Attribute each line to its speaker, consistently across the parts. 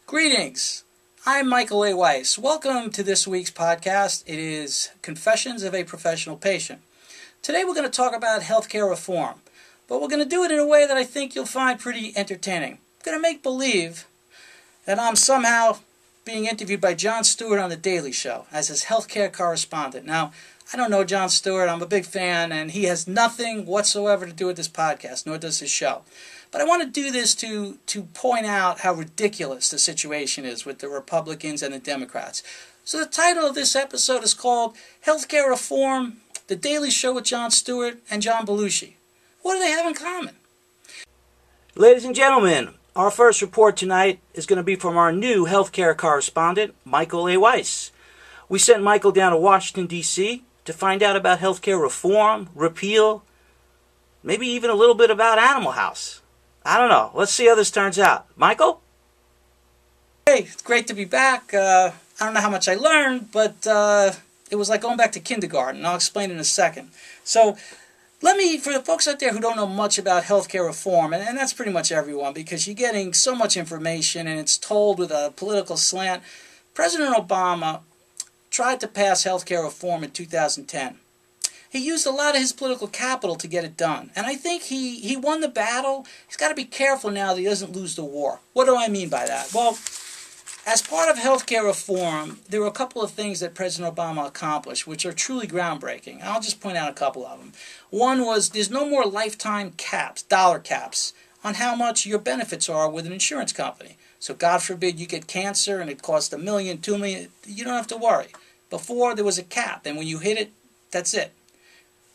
Speaker 1: Greetings. I'm Michael A. Weiss. Welcome to this week's podcast. It is Confessions of a Professional Patient. Today we're going to talk about healthcare reform, but we're going to do it in a way that I think you'll find pretty entertaining. I'm going to make believe that I'm somehow being interviewed by Jon Stewart on The Daily Show as his healthcare correspondent. Now, I don't know Jon Stewart. I'm a big fan, and he has nothing whatsoever to do with this podcast, nor does his show. But I want to do this to point out how ridiculous the situation is with the Republicans and the Democrats. So the title of this episode is called Healthcare Reform, The Daily Show with Jon Stewart and John Belushi. What do they have in common? Ladies and gentlemen, our first report tonight is going to be from our new healthcare correspondent, Michael A. Weiss. We sent Michael down to Washington, D.C. to find out about healthcare reform, repeal, maybe even a little bit about Animal House. I don't know. Let's see how this turns out. Michael? Hey, it's great to be back. I don't know how much I learned, but it was like going back to kindergarten. I'll explain in a second. So let me, for the folks out there who don't know much about healthcare reform, and that's pretty much everyone because you're getting so much information and it's told with a political slant. President Obama tried to pass healthcare reform in 2010. He used a lot of his political capital to get it done. And I think he won the battle. He's got to be careful now that he doesn't lose the war. What do I mean by that? Well, as part of healthcare reform, there were a couple of things that President Obama accomplished which are truly groundbreaking. I'll just point out a couple of them. One was there's no more lifetime caps, dollar caps, on how much your benefits are with an insurance company. So God forbid you get cancer and it costs $1 million, $2 million, you don't have to worry. Before there was a cap, and when you hit it, that's it.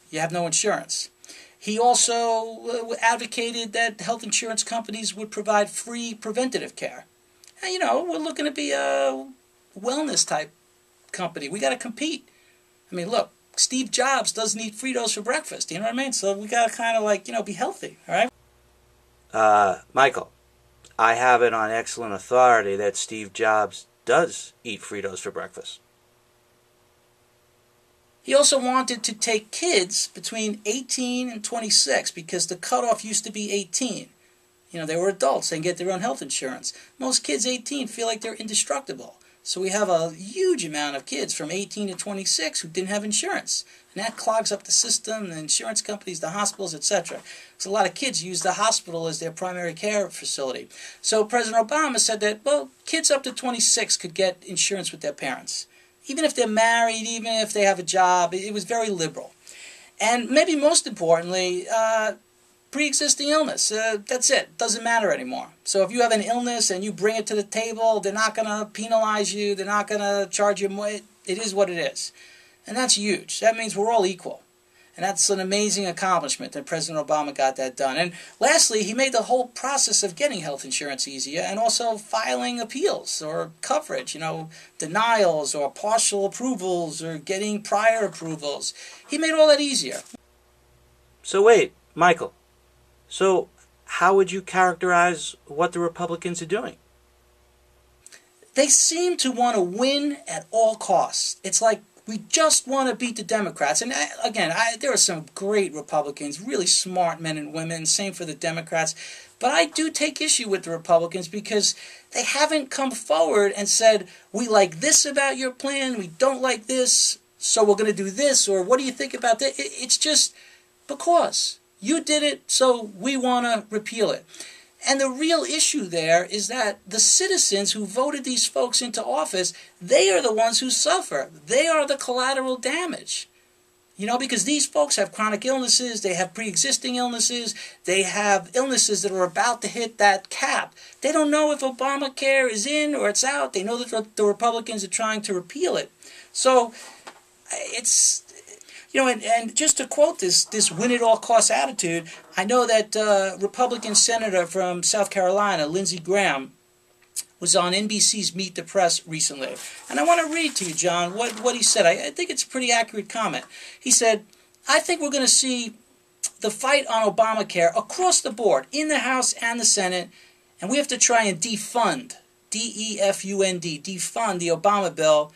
Speaker 1: You have no insurance. He also advocated that health insurance companies would provide free preventative care. And, we're looking to be a wellness type company. We got to compete. I mean, look, Steve Jobs doesn't eat Fritos for breakfast. You know what I mean? So we got to kind of be healthy. All right? Michael, I have it on excellent authority that Steve Jobs does eat Fritos for breakfast. He also wanted to take kids between 18 and 26 because the cutoff used to be 18. They were adults. They can get their own health insurance. Most kids 18 feel like they're indestructible. So we have a huge amount of kids from 18 to 26 who didn't have insurance. And that clogs up the system, the insurance companies, the hospitals, etc. So a lot of kids use the hospital as their primary care facility. So President Obama said that, kids up to 26 could get insurance with their parents. Even if they're married, even if they have a job, it was very liberal. And maybe most importantly, pre-existing illness. That's it. Doesn't matter anymore. So if you have an illness and you bring it to the table, they're not going to penalize you. They're not going to charge you more. It is what it is. And that's huge. That means we're all equal. And that's an amazing accomplishment that President Obama got that done. And lastly, he made the whole process of getting health insurance easier and also filing appeals or coverage, denials or partial approvals or getting prior approvals. He made all that easier. So wait, Michael, so how would you characterize what the Republicans are doing? They seem to want to win at all costs. It's like we just want to beat the Democrats. And there are some great Republicans, really smart men and women, same for the Democrats. But I do take issue with the Republicans because they haven't come forward and said, we like this about your plan, we don't like this, so we're going to do this, or what do you think about that? It's just because you did it, so we want to repeal it. And the real issue there is that the citizens who voted these folks into office, they are the ones who suffer. They are the collateral damage. Because these folks have chronic illnesses, they have pre-existing illnesses, they have illnesses that are about to hit that cap. They don't know if ObamaCare is in or it's out. They know that the Republicans are trying to repeal it. So it's... and just to quote this win-at-all-costs attitude, I know that Republican Senator from South Carolina, Lindsey Graham, was on NBC's Meet the Press recently. And I want to read to you, John, what he said. I think it's a pretty accurate comment. He said, I think we're going to see the fight on Obamacare across the board, in the House and the Senate, and we have to try and defund, D-E-F-U-N-D, defund the Obama bill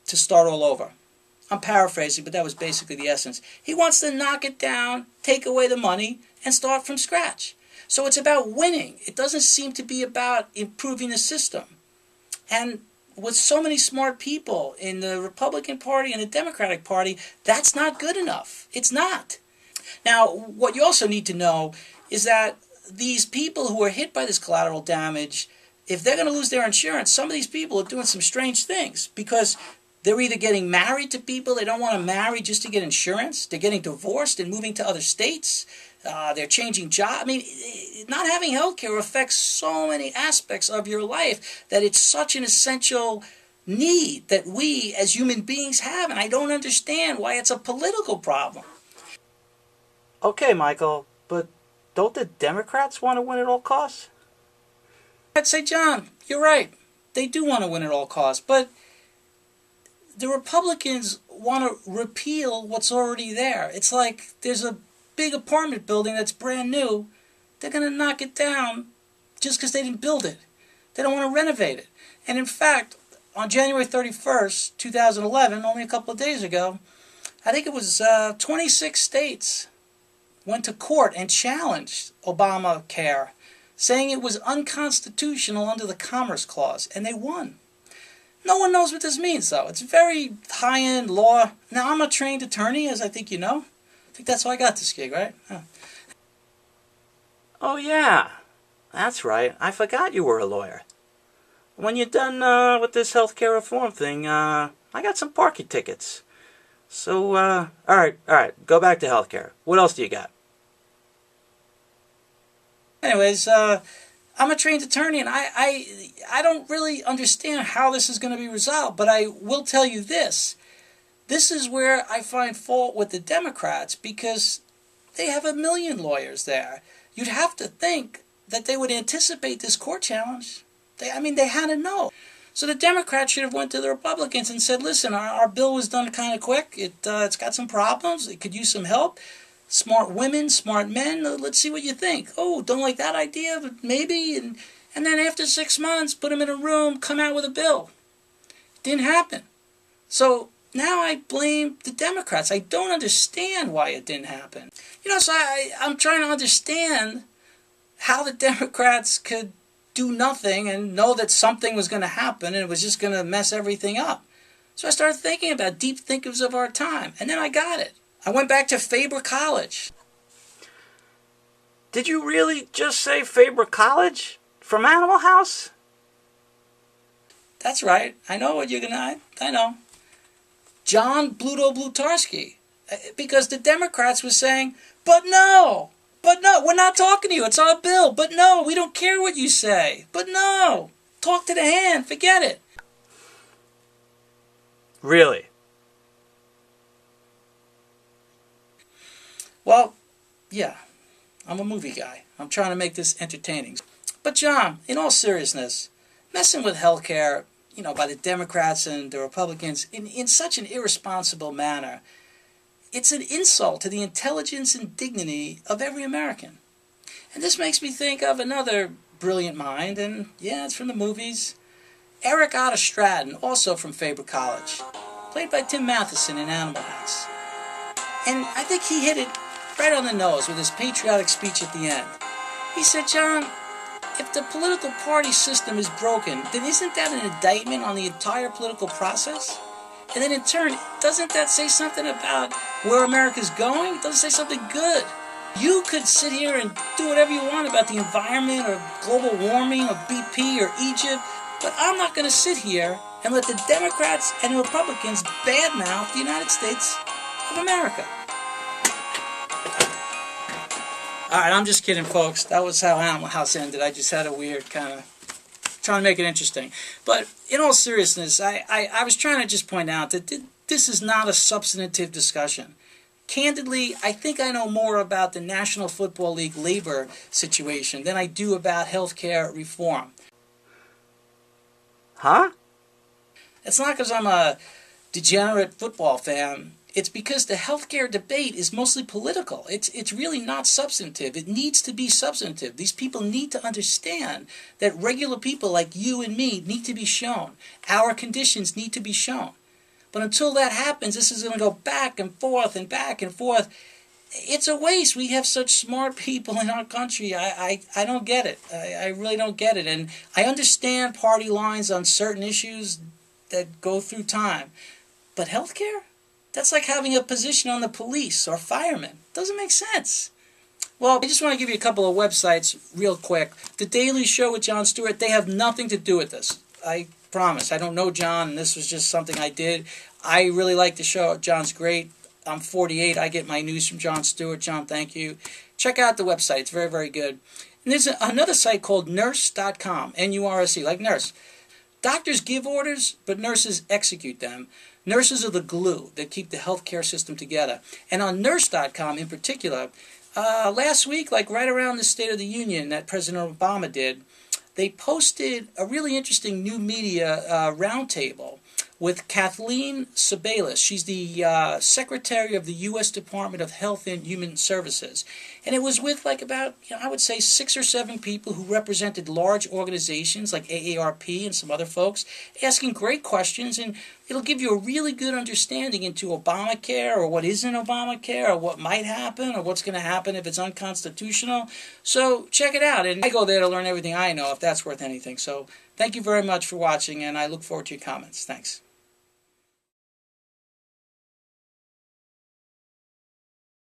Speaker 1: to start all over. I'm paraphrasing, but that was basically the essence. He wants to knock it down, take away the money, and start from scratch. So it's about winning. It doesn't seem to be about improving the system. And with so many smart people in the Republican Party and the Democratic Party, that's not good enough. It's not. Now, what you also need to know is that these people who are hit by this collateral damage, if they're going to lose their insurance, some of these people are doing some strange things because they're either getting married to people they don't want to marry just to get insurance, they're getting divorced and moving to other states, they're changing jobs. I mean, not having health care affects so many aspects of your life that it's such an essential need that we as human beings have, and I don't understand why it's a political problem.
Speaker 2: Okay, Michael, but don't the Democrats want to win at all costs?
Speaker 1: I'd say, John, you're right. They do want to win at all costs, but the Republicans want to repeal what's already there. It's like there's a big apartment building that's brand new. They're going to knock it down just because they didn't build it. They don't want to renovate it. And in fact, on January 31st, 2011, only a couple of days ago, I think it was 26 states went to court and challenged ObamaCare, saying it was unconstitutional under the Commerce Clause, and they won. No one knows what this means, though. It's very high-end law. Now, I'm a trained attorney, as I think you know. I think that's why I got this gig, right?
Speaker 2: Oh, yeah. That's right. I forgot you were a lawyer. When you're done with this healthcare reform thing, I got some parking tickets. So, all right. Go back to healthcare. What else do you got?
Speaker 1: Anyways, I'm a trained attorney, and I don't really understand how this is going to be resolved, but I will tell you this. This is where I find fault with the Democrats, because they have a million lawyers there. You'd have to think that they would anticipate this court challenge. They had to know. So the Democrats should have went to the Republicans and said, listen, our bill was done kind of quick. It's got some problems. It could use some help. Smart women, smart men, let's see what you think. Oh, don't like that idea, but maybe. And then after 6 months, put them in a room, come out with a bill. It didn't happen. So now I blame the Democrats. I don't understand why it didn't happen. So I'm trying to understand how the Democrats could do nothing and know that something was going to happen and it was just going to mess everything up. So I started thinking about deep thinkers of our time, and then I got it. I went back to Faber College.
Speaker 2: Did you really just say Faber College? From Animal House?
Speaker 1: That's right. I know what you're gonna... I know. John Bluto Blutarski. Because the Democrats were saying, but no, we're not talking to you. It's our bill. But no, we don't care what you say. But no, talk to the hand. Forget it.
Speaker 2: Really?
Speaker 1: Well, yeah, I'm a movie guy. I'm trying to make this entertaining. But John, in all seriousness, messing with healthcare, by the Democrats and the Republicans in such an irresponsible manner, it's an insult to the intelligence and dignity of every American. And this makes me think of another brilliant mind, and yeah, it's from the movies. Eric Otter Stratton, also from Faber College, played by Tim Matheson in Animal House. And I think he hit it right on the nose with his patriotic speech at the end. He said, John, if the political party system is broken, then isn't that an indictment on the entire political process? And then in turn, doesn't that say something about where America's going? It doesn't say something good. You could sit here and do whatever you want about the environment or global warming or BP or Egypt, but I'm not going to sit here and let the Democrats and the Republicans badmouth the United States of America. Alright, I'm just kidding, folks. That was how Animal House ended. I just had a weird kind of trying to make it interesting. But in all seriousness, I was trying to just point out that this is not a substantive discussion. Candidly, I think I know more about the National Football League labor situation than I do about healthcare reform.
Speaker 2: Huh?
Speaker 1: It's not because I'm a degenerate football fan. It's because the healthcare debate is mostly political. It's really not substantive. It needs to be substantive. These people need to understand that regular people like you and me need to be shown. Our conditions need to be shown. But until that happens, this is going to go back and forth and back and forth. It's a waste. We have such smart people in our country. I don't get it. I really don't get it. And I understand party lines on certain issues that go through time. But healthcare? That's like having a position on the police or firemen. Doesn't make sense. Well, I just want to give you a couple of websites real quick. The Daily Show with Jon Stewart, they have nothing to do with this. I promise. I don't know Jon, and this was just something I did. I really like the show. Jon's great. I'm 48. I get my news from Jon Stewart. Jon, thank you. Check out the website. It's very, very good. And there's another site called nurse.com, N-U-R-S-E, like nurse. Doctors give orders, but nurses execute them. Nurses are the glue that keep the healthcare system together. And on nurse.com in particular, last week, like right around the State of the Union that President Obama did, they posted a really interesting new media roundtable with Kathleen Sebelius. She's the Secretary of the U.S. Department of Health and Human Services. And it was with like about, I would say 6 or 7 people who represented large organizations like AARP and some other folks, asking great questions, and it'll give you a really good understanding into Obamacare or what isn't Obamacare or what might happen or what's going to happen if it's unconstitutional. So check it out. And I go there to learn everything I know if that's worth anything. So thank you very much for watching, and I look forward to your comments. Thanks.